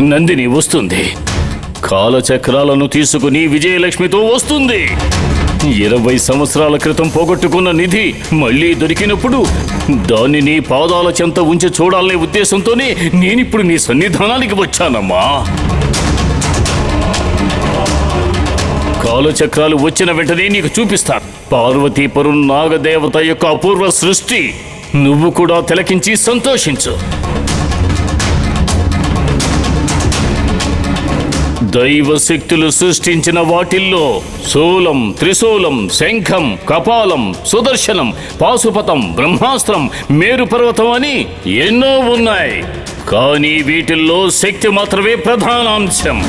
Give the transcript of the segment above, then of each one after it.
నందిని వస్తుంది. కాలచక్రాలను తీసుకుని విజయలక్ష్మితో వస్తుంది. 20 సంవత్సరాల క్రితం పోగొట్టుకున్న నిధి మళ్ళీ దొరికినప్పుడు దాన్ని నీ పాదాల చెంత ఉంచి చూడాలనే ఉద్దేశంతోనే నేనిప్పుడు నీ సన్నిధానానికి వచ్చానమ్మా. కాలచక్రాలు వచ్చిన వెంటనే నీకు చూపిస్తాను. పార్వతీపురం నాగదేవత యొక్క అపూర్వ సృష్టి. నువ్వు కూడా తిలకించి సంతోషించు. దైవ శక్తులు సృష్టించిన వాటిల్లో శూలం, త్రిశూలం, శంఖం, కపాలం, సుదర్శనం, పాశుపతం, బ్రహ్మాస్త్రం, మేరు పర్వతం అని ఎన్నో ఉన్నాయి. కానీ వీటిల్లో శక్తి మాత్రమే ప్రధానాంశం.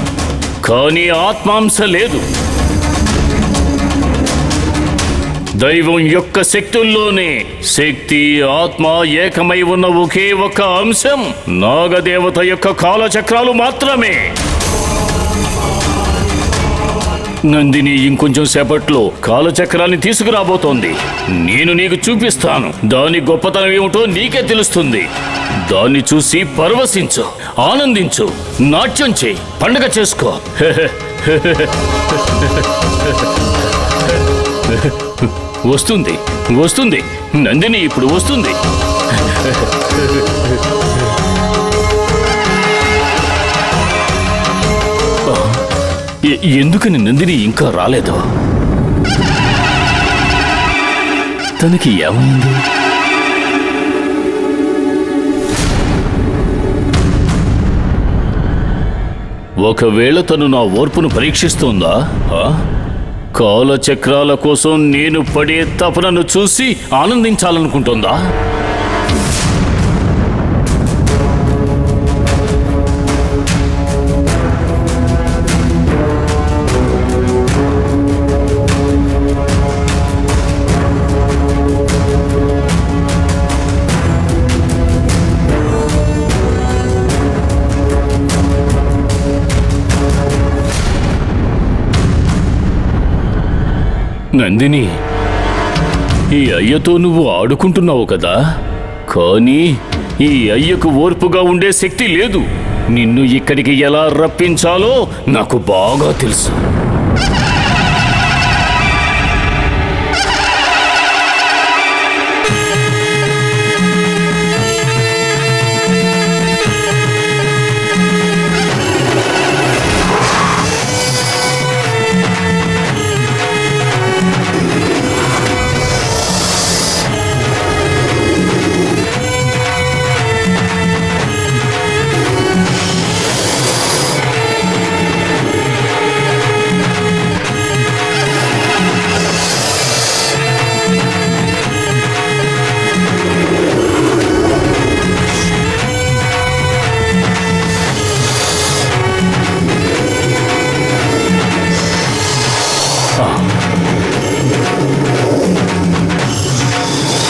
కానీ ఆత్మాంశ లేదు. దైవం యొక్క శక్తుల్లోనే శక్తి, ఆత్మ ఏకమై ఉన్న ఒకే ఒక అంశం నాగదేవత యొక్క కాలచక్రాలు మాత్రమే. నందిని ఇంకొంచెం సేపట్లో కాలచక్రాన్ని తీసుకురాబోతోంది. నేను నీకు చూపిస్తాను. దాని గొప్పతనం ఏమిటో నీకే తెలుస్తుంది. దాన్ని చూసి పరవశించు, ఆనందించు, నాట్యం చేయి, పండగ చేసుకో. వస్తుంది, వస్తుంది. నందిని ఇప్పుడు వస్తుంది. ఎందుకని నందిని ఇంకా రాలేదు? తనకి ఏమైంది? ఒకవేళ తను నా ఓర్పును పరీక్షిస్తోందా? కాలచక్రాల కోసం నేను పడే తపనను చూసి ఆనందించాలనుకుంటోందా? నందిని, ఈ అయ్యతో నువ్వు ఆడుకుంటున్నావు కదా, కానీ ఈ అయ్యకు ఓర్పుగా ఉండే శక్తి లేదు. నిన్ను ఇక్కడికి ఎలా రప్పించాలో నాకు బాగా తెలుసు.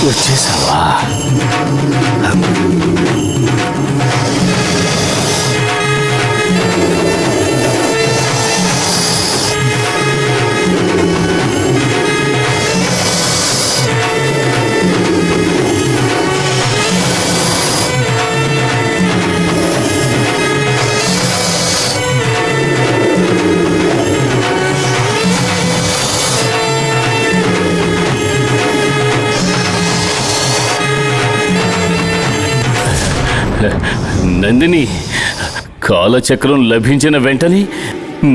వచ్చేసావా? నందిని, కాలచక్రం లభించిన వెంటనే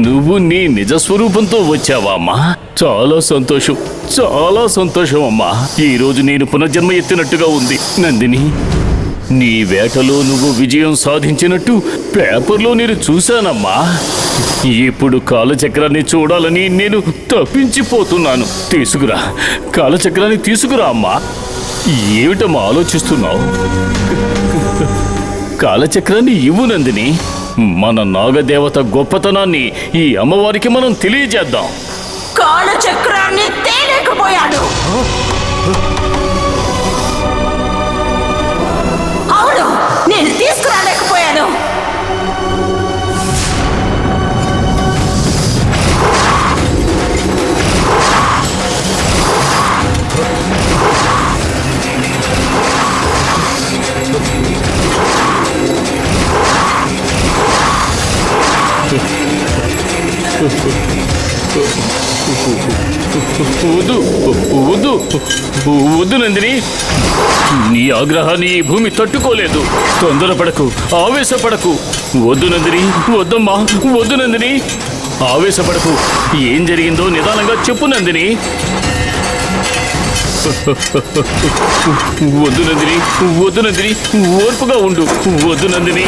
నువ్వు నీ నిజస్వరూపంతో వచ్చావా అమ్మా? చాలా సంతోషం, చాలా సంతోషం అమ్మా. ఈరోజు నేను పునర్జన్మ ఎత్తినట్టుగా ఉంది. నందిని, నీ వేటలో నువ్వు విజయం సాధించినట్టు పేపర్లో నేను చూశానమ్మా. ఇప్పుడు కాలచక్రాన్ని చూడాలని నేను తప్పించిపోతున్నాను. తీసుకురా, కాలచక్రాన్ని తీసుకురా అమ్మా. ఏమిటమ్మా ఆలోచిస్తున్నావు? కాలచక్రాన్ని ఇవ్వు నందిని. మన నాగదేవత గొప్పతనాన్ని ఈ అమ్మవారికి మనం తెలియజేద్దాం. కాలచక్రాన్ని తేలేకపోయాడు. అవును, నేను తీసుకురాలేకపోయాను. వద్దు వద్దు వద్దు నందిని, నీ ఆగ్రహాన్ని ఈ భూమి తట్టుకోలేదు. తొందరపడకు, ఆవేశపడకు. వద్దు నందిని, వద్దమ్మా, వద్దు నందిని, ఆవేశపడకు. ఏం జరిగిందో నిదానంగా చెప్పు నందిని. వద్దు నందిని, వద్దు నందిని, ఓర్పుగా ఉండు. వద్దు నందిని.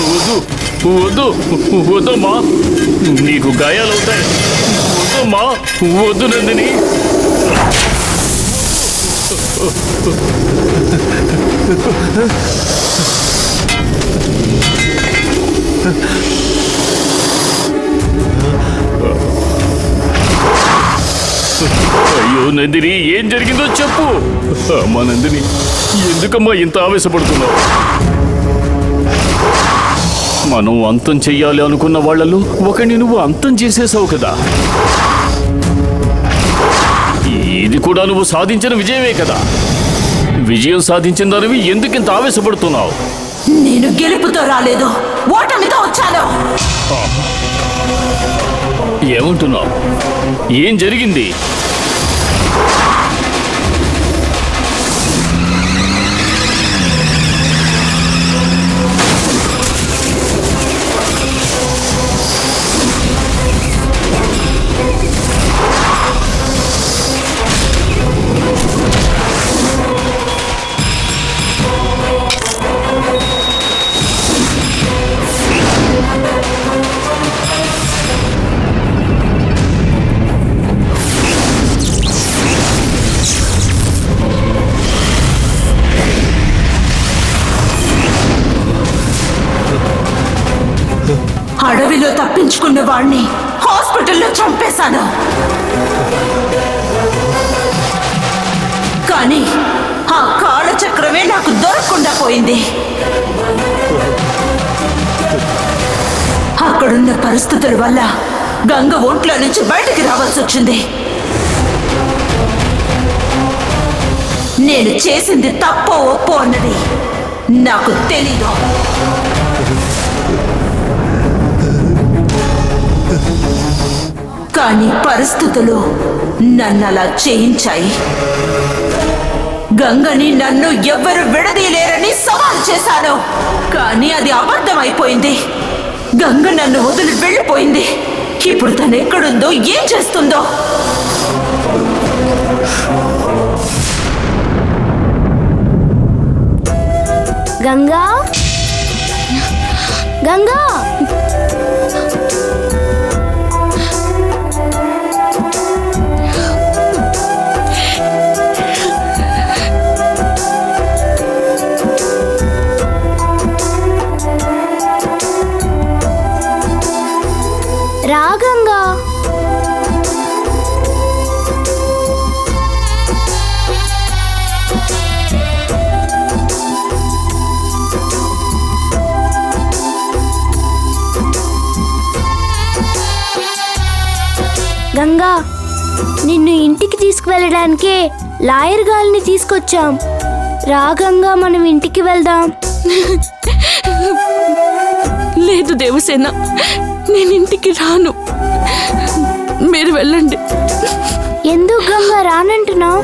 వద్దు వద్దు వద్దమ్మా, నీకు గాయాలవుతాయి. వద్దమ్మా, వద్దు నందిని. అయ్యో నందిని, ఏం జరిగిందో చెప్పు. అమ్మా నందిని, ఎందుకమ్మా ఇంత ఆవేశపడుతున్నావు? మనం అంతం చెయ్యాలి అనుకున్న వాళ్ళలో ఒకరిని నువ్వు అంతం చేసేసావు కదా. ఇది కూడా నువ్వు సాధించిన విజయమే కదా. విజయం సాధించిన దానివి ఎందుకింత ఆవేశపడుతున్నావు? నేను గెలుపుతో రాలేదు, ఓటమితో వచ్చాను. ఏమంటున్నావు? ఏం జరిగింది? అడవిలో తప్పించుకున్న వాణ్ణి హాస్పిటల్లో చంపేశాను. కానీ ఆ కాలచక్రమే నాకు దొరకకుండా పోయింది. అక్కడున్న పరిస్థితుల వల్ల గంగ ఒంట్లో నుంచి బయటికి రావాల్సి వచ్చింది. నేను చేసింది తప్పో ఒప్పో అన్నది నాకు తెలీదు. కానీ పరిస్థితులు నన్ను అలా చేయించాయి. గంగని నన్ను ఎవ్వరు విడదీయలేరని సవాల్ చేశాను. కానీ అది అబద్ధమైపోయింది. గంగ నన్ను వదిలి వెళ్ళిపోయింది. ఇప్పుడు తను ఎక్కడుందో, ఏం చేస్తుందో? గంగా, గంగా, రా గంగా. గంగా, నిన్ను ఇంటికి తీసుకువెళ్ళడానికే లాయర్ గారిని తీసుకొచ్చాం. రా గంగా, మనం ఇంటికి వెళ్దాం. లేదు దేవసేన, నేను ఇంటికి రాను. మీరు వెళ్ళండి. ఎందుకు గంగా రానంటున్నావు?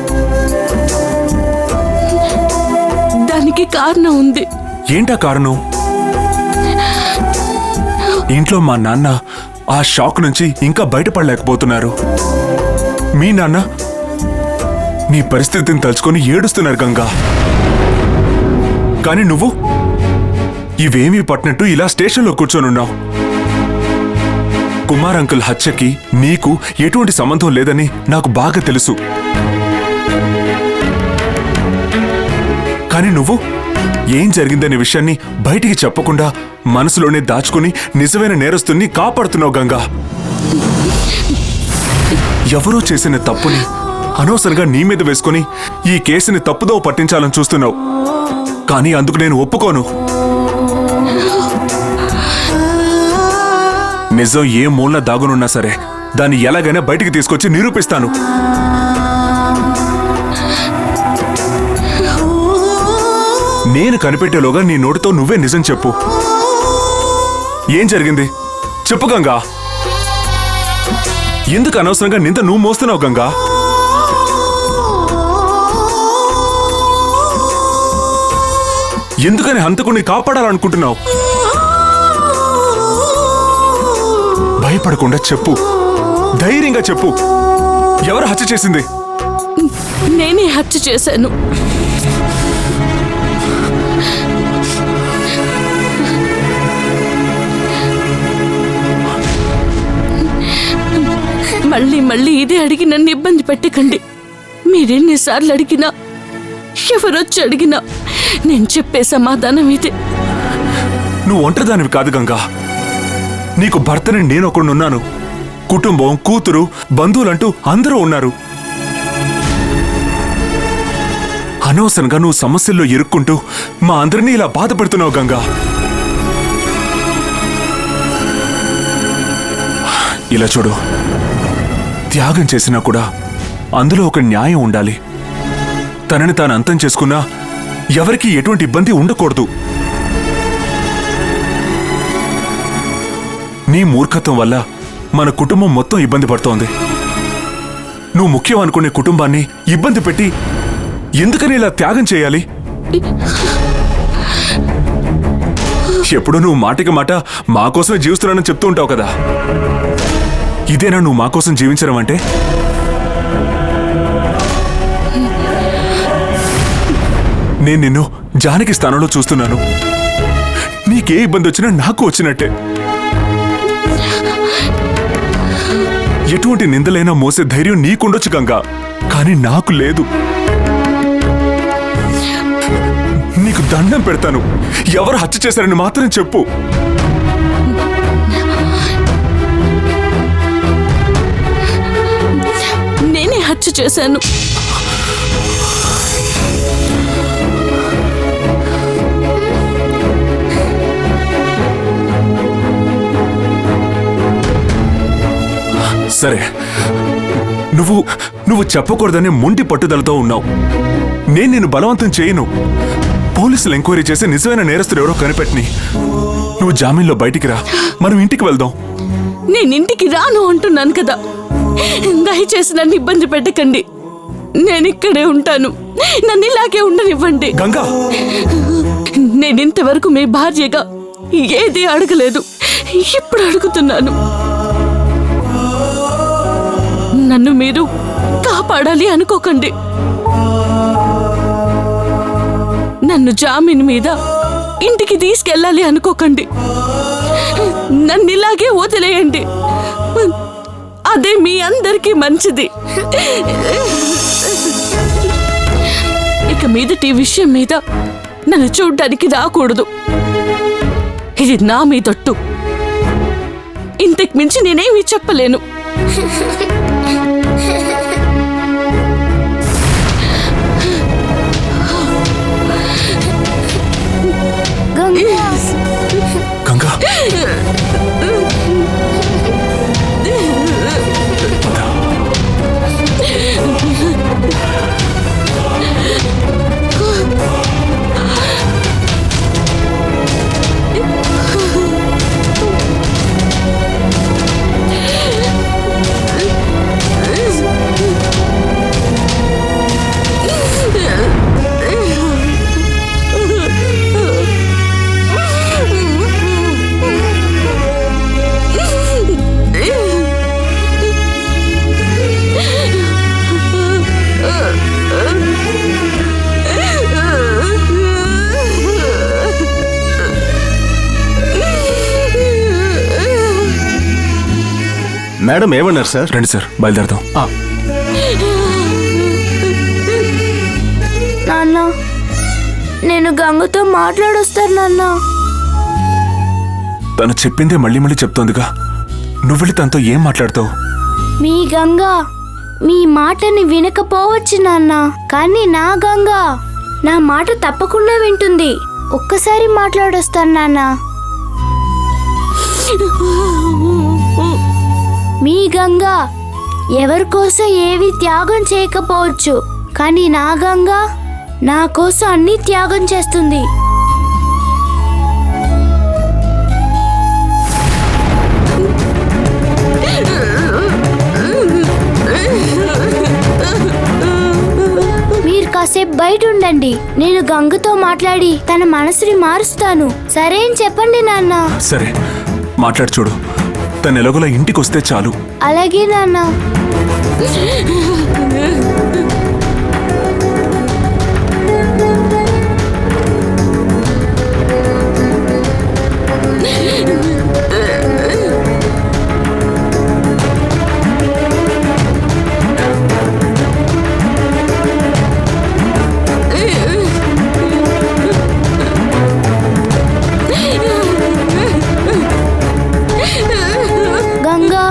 దానికి కారణం ఉంది. ఏంటా కారణం? ఇంట్లో మా నాన్న ఆ షాక్ నుంచి ఇంకా బయటపడలేకపోతున్నారు. మీ నాన్న నీ పరిస్థితిని తలుచుకొని ఏడుస్తున్నారు గంగా. కానీ నువ్వు ఇవేమీ పట్టినట్టు ఇలా స్టేషన్లో కూర్చొనున్నావు. కుమార్ అంకుల్ హత్యకి నీకు ఎటువంటి సంబంధం లేదని నాకు బాగా తెలుసు. కానీ నువ్వు ఏం జరిగిందనే విషయాన్ని బయటికి చెప్పకుండా మనసులోనే దాచుకుని నిజమైన నేరస్తుని కాపాడుతున్నావు గంగా. ఎవరో చేసిన తప్పుని అనవసరంగా నీ మీద వేసుకుని ఈ కేసుని తప్పుదో పట్టించాలని చూస్తున్నావు. కానీ అందుకు నేను ఒప్పుకోను. నిజం ఏ మూలన దాగునున్నా సరే దాన్ని ఎలాగైనా బయటికి తీసుకొచ్చి నిరూపిస్తాను. నేను కనిపెట్టేలోగా నీ నోటితో నువ్వే నిజం చెప్పు. ఏం జరిగింది చెప్పు గంగా. ఎందుకు అనవసరంగా నింద నువ్వు మోస్తున్నావు గంగా? ఎందుకని హంతకుడిని కాపాడాలనుకుంటున్నావు? భయపడకుండా చెప్పు, ధైర్యంగా చెప్పు. ఎవరు హత్య చేసింది? నేనే హత్య చేశాను. మళ్ళీ మళ్ళీ ఇదే అడిగి నన్ను ఇబ్బంది పెట్టకండి. మీరెన్నిసార్లు అడిగినా, ఎవరొచ్చి అడిగినా నేను చెప్పే సమాధానం ఇదే. నువ్వు ఒంటరిదానివి కాదు గంగా. నీకు భర్తని నేనొకడున్నాను. కుటుంబం, కూతురు, బంధువులంటూ అందరూ ఉన్నారు. అనవసరంగా నువ్వు సమస్యల్లో ఇరుక్కుంటూ మా అందరినీ ఇలా బాధపడుతున్నావు గంగా. ఇలా చూడు, త్యాగం చేసినా కూడా అందులో ఒక న్యాయం ఉండాలి. తనని తాను అంతం చేసుకున్నా ఎవరికీ ఎటువంటి ఇబ్బంది ఉండకూడదు. నీ మూర్ఖత్వం వల్ల మన కుటుంబం మొత్తం ఇబ్బంది పడుతోంది. నువ్వు ముఖ్యం అనుకునే కుటుంబాన్ని ఇబ్బంది పెట్టి ఎందుకని ఇలా త్యాగం చేయాలి? ఎప్పుడు నువ్వు మాటికి మాట మా కోసమే జీవిస్తున్నానని చెప్తూ ఉంటావు కదా. ఇదేనా నువ్వు మా కోసం జీవించడం అంటే? నేను నిన్ను జానకి స్థానంలో చూస్తున్నాను. నీకే ఇబ్బంది వచ్చినా నాకు వచ్చినట్టే. ఎటువంటి నిందలైనా మోసే ధైర్యం నీకుండొచ్చు గంగా, కానీ నాకు లేదు. నీకు దండం పెడతాను, ఎవరు హత్య చేశారని మాత్రం చెప్పు. నేనే హత్య చేశాను. సరే, నువ్వు చెప్పకూడదని మొండి పట్టుదలతో ఉన్నావు. నేను నిన్ను బలవంతం చేయను. పోలీసులు ఎంక్వైరీ చేసి నిజమైన నేరస్తుడు ఎవరో కనిపెట్టిని. నువ్వు జామీన్లో బయటికి రా, మనం ఇంటికి వెళ్దాం. నేను ఇంటికి రాను అంటున్నాను కదా. దయచేసి నన్ను ఇబ్బంది పెట్టకండి. నేను ఇక్కడే ఉంటాను. నన్ను ఇలాగే ఉండనివ్వండి. గంగా, నేను ఇంతవరకు మీ భార్యగా ఏది అడగలేదు. ఇప్పుడు అడుగుతున్నాను. నన్ను మీరు కాపాడాలి అనుకోకండి. నన్ను జామీన్ మీద ఇంటికి తీసుకెళ్ళాలి అనుకోకండి. నన్ను ఇలాగే వదిలేయండి. అదే మీ అందరికీ మంచిది. ఇక మీదటి విషయం మీద నన్ను చూడ్డానికి రాకూడదు. ఇది నా మీదొట్టు. ఇంతకు మించి నేనేమీ చెప్పలేను. గంగా, మేడం ఏమన్నారు సార్? రండి సార్, బయలుదేరదాం. నాన్న, నేను గంగతో మాట్లాడొస్తాను నాన్న. తను చెప్పిందే మళ్ళీ మళ్ళీ చెప్తోందిగా. నువ్వు వెళ్ళి తనతో ఏం మాట్లాడతావు? మీ గంగ మీ మాటని వినకపోవచ్చు నాన్న, కానీ నా గంగ నా మాట తప్పకుండా వింటుంది. ఒక్కసారి మాట్లాడొస్తాను నాన్న. మీ గంగా ఎవరి కోసం ఏవి త్యాగం చేయకపోవచ్చు, కానీ నా గంగా నా కోసం అన్ని త్యాగం చేస్తుంది. మీరు కాసేపు బయట ఉండండి, నేను గంగతో మాట్లాడి తన మనసుని మారుస్తాను. సరే అని చెప్పండి నాన్న. సరే, మాట్లాడి చూడు. తను ఎలాగోలా ఇంటికి వస్తే చాలు. అలాగే నాన్న. గంగా,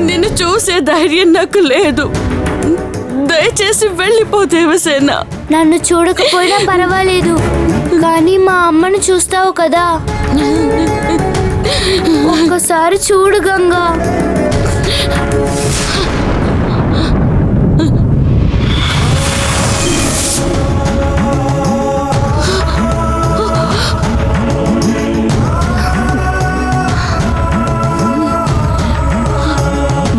నిన్ను చూసే ధైర్యం నాకు లేదు. దయచేసి వెళ్ళిపో దేవసేన. నన్ను చూడకపోయినా పర్వాలేదు, కానీ మా అమ్మను చూస్తావు కదా. ఒక్కసారి చూడు గంగా.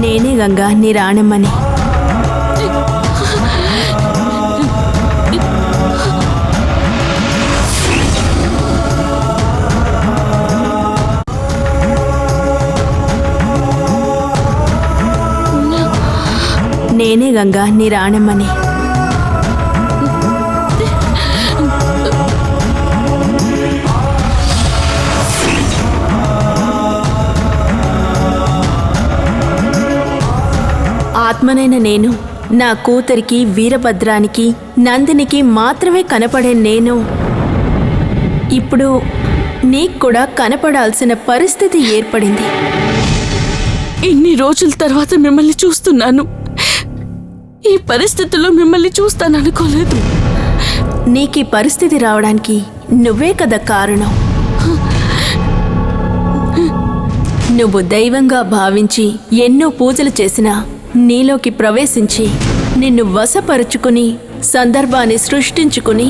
నేనే గంగా, నీ రాణమ్మని. నేనే గంగా, నీ రాణమ్మని. ఆత్మనైన నేను నా కూతురికి, వీరభద్రానికి, నందినికి మాత్రమే కనపడే నేను ఇప్పుడు నీకు కూడా కనపడాల్సిన పరిస్థితి ఏర్పడింది. ఇన్ని రోజుల తర్వాత మిమ్మల్ని చూస్తున్నాను. ఈ పరిస్థితిలో మిమ్మల్ని చూస్తాననుకోలేదు. నీకు ఈ పరిస్థితి రావడానికి నువ్వే కదా కారణం. నువ్వు దైవంగా భావించి ఎన్నో పూజలు చేసినా నీలోకి ప్రవేశించి నిన్ను వశపరుచుకుని సందర్భాన్ని సృష్టించుకుని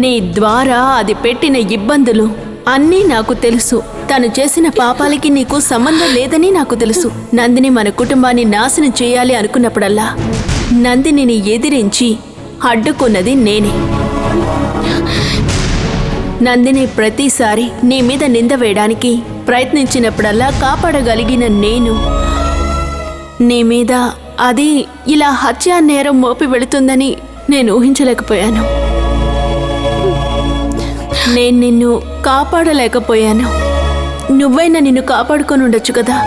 నీ ద్వారా అది పెట్టిన ఇబ్బందులు అన్నీ నాకు తెలుసు. తను చేసిన పాపాలకి నీకు సంబంధం లేదని నాకు తెలుసు. నందిని మన కుటుంబాన్ని నాశనం చేయాలి అనుకున్నప్పుడల్లా నందినిని ఎదిరించి అడ్డుకున్నది నేనే. నందిని ప్రతిసారి నీ మీద నింద వేయడానికి ప్రయత్నించినప్పుడల్లా కాపాడగలిగిన నేను నీ మీద అది ఇలా హత్యా నేరం మోపి వెళుతుందని నేను ఊహించలేకపోయాను. నేను నిన్ను కాపాడలేకపోయాను. నువ్వైనా నిన్ను కాపాడుకొని ఉండొచ్చు కదా.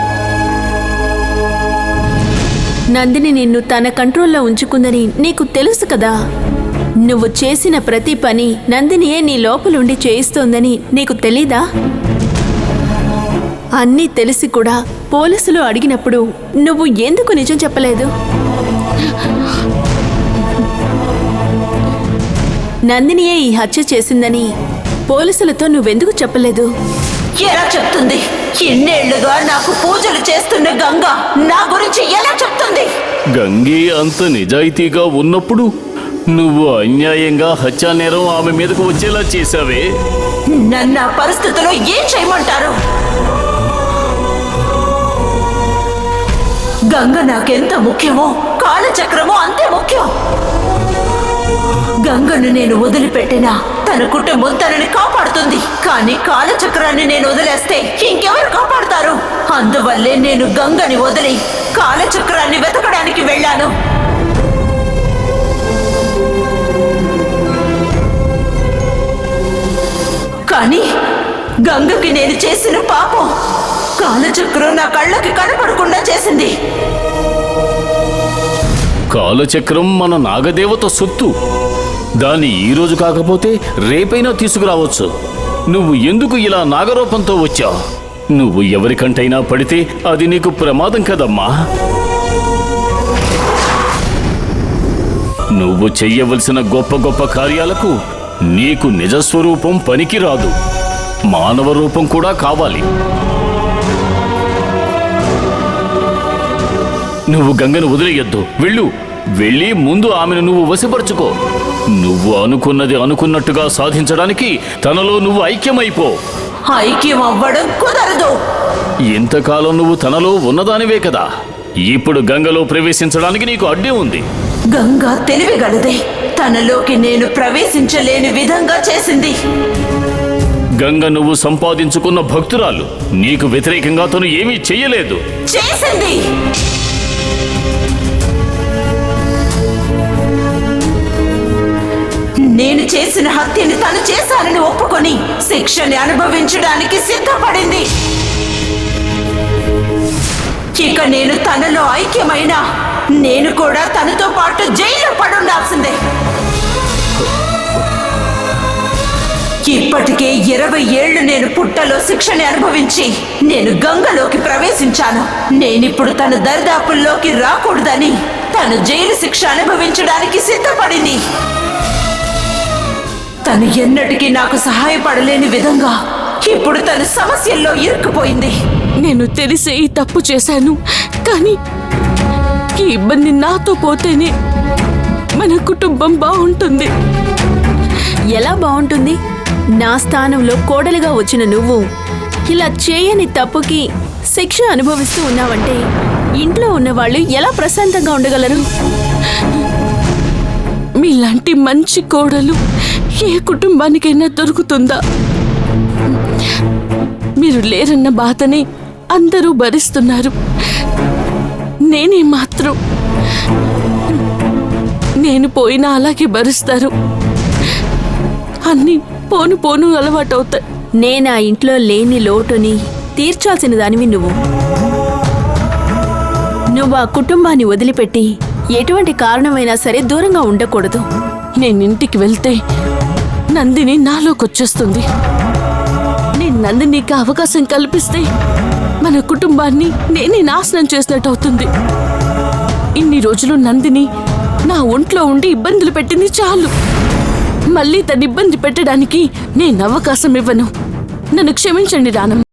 నందిని నిన్ను తన కంట్రోల్లో ఉంచుకుందని నీకు తెలుసు కదా. నువ్వు చేసిన ప్రతి పని నందినియే నీ లోపలుండి చేయిస్తోందని నీకు తెలీదా? అన్నీ తెలిసి కూడా పోలీసులు అడిగినప్పుడు నువ్వు ఎందుకు నిజం చెప్పలేదు? నందినియే ఈ హత్య చేసిందని పోలీసులతో నువ్వెందుకు చెప్పలేదు? ఎలా చెప్తుంది? ఇన్నేళ్లుగా నాకు పూజలు చేస్తున్న గంగా నా గురించి ఎలా చెప్తుంది? గంగే అంత నిజాయితీగా ఉన్నప్పుడు నువ్వు అన్యాయంగా హత్యా నేరం ఆమె మీదకు వచ్చేలా చేశావే. నన్ను ఆ పరిస్థితిలో ఏం చేయమంటారు? గంగ నాకెంత ముఖ్యమో కాలచక్రమో అంతే ముఖ్యం. గంగను నేను వదిలిపెట్టినా తన కుటుంబం తనని కాపాడుతుంది, కానీ కాలచక్రాన్ని నేను వదిలేస్తే ఇంకెవరు కాపాడుతారు? అందువల్లే నేను గంగని వదిలి కాలచక్రాన్ని వెతకడానికి వెళ్ళాను. కానీ గంగకి నేను చేసిన పాపం కాలచక్రం నా కళ్ళకి కనపడకుండా చేసింది. కాలచక్రం మన నాగదేవత సొత్తు. దాన్ని ఈ రోజు కాకపోతే రేపైనా తీసుకురావచ్చు. నువ్వు ఎందుకు ఇలా నాగరూపంతో వచ్చావు? నువ్వు ఎవరికంటైనా పడితే అది నీకు ప్రమాదం కదమ్మా. నువ్వు చెయ్యవలసిన గొప్ప గొప్ప కార్యాలకు నీకు నిజస్వరూపం పనికిరాదు, మానవ రూపం కూడా కావాలి. నువ్వు గంగను వదిలేయొద్దు. వెళ్ళి ముందు ఆమెను నువ్వు వశపరుచుకో. నువ్వు అనుకున్నది అనుకున్నట్టుగా సాధించడానికి తనలో నువ్వు ఐక్యమైపో. ఐక్యం అవ్వడం కుదరదు. ఇంతకాలం నువ్వు తనలో ఉన్నదానివే కదా. ఇప్పుడు గంగలో ప్రవేశించడానికి నీకు అడ్డే ఉంది. గంగా తెలివిగలదే. తనలోకి నేను ప్రవేశించలేని విధంగా చేసింది. గంగ నువ్వు సంపాదించుకున్న భక్తురాలు. నీకు వ్యతిరేకంగా తను ఏమీ చెయ్యలేదు. చేసింది. నేను చేసిన హత్యని తను చేశానని ఒప్పుకొని శిక్షని అనుభవించడానికి సిద్ధపడింది. ఇక నేను తనలో ఐక్యమైనా నేను కూడా తనతో పాటు జైల్లో పడుండాల్సిందే. ఇప్పటికే 20 ఏళ్లు నేను పుట్టలో శిక్షని అనుభవించి నేను గంగలోకి ప్రవేశించాను. నేనిప్పుడు తన దరిదాపుల్లోకి రాకూడదని తను జైలు శిక్ష అనుభవించడానికి సిద్ధపడింది. తను ఎన్నటికీ నాకు సహాయపడలేని విధంగా ఇప్పుడు తన సమస్యల్లో ఇరుక్కుపోయింది. నేను తెలిసే ఈ తప్పు చేశాను, కానీ ఈ ఇబ్బంది నాతో పోతేనే మన కుటుంబం బాగుంటుంది. ఎలా బాగుంటుంది? నా స్థానంలో కోడలిగా వచ్చిన నువ్వు ఇలా చేయని తప్పుకి శిక్ష అనుభవిస్తూ ఉన్నావంటే ఇంట్లో ఉన్నవాళ్ళు ఎలా ప్రశాంతంగా ఉండగలరు? మీలాంటి మంచి కోడలు ఏ కుటుంబానికైనా దొరుకుతుందా? మీరు లేరన్న బాధని అందరూ భరిస్తున్నారు. నేనే మాత్రం నేను పోయినా అలాగే భరిస్తారు. అన్నీ పోను పోను అలవాటవుతాయి. నేను ఆ ఇంట్లో లేని లోటుని తీర్చాల్సిన దానివి నువ్వు. ఆ కుటుంబాన్ని వదిలిపెట్టి ఎటువంటి కారణమైనా సరే దూరంగా ఉండకూడదు. నేను ఇంటికి వెళ్తే నందిని నాలోకొచ్చేస్తుంది. నేను నందినికి అవకాశం కల్పిస్తే మన కుటుంబాన్ని నేనే నాశనం చేసినట్టు అవుతుంది. ఇన్ని రోజులు నందిని నా ఒంట్లో ఉండి ఇబ్బందులు పెట్టింది చాలు. మళ్ళీ తను ఇబ్బంది పెట్టడానికి నేను అవకాశం ఇవ్వను. నన్ను క్షమించండి రానమ్మ.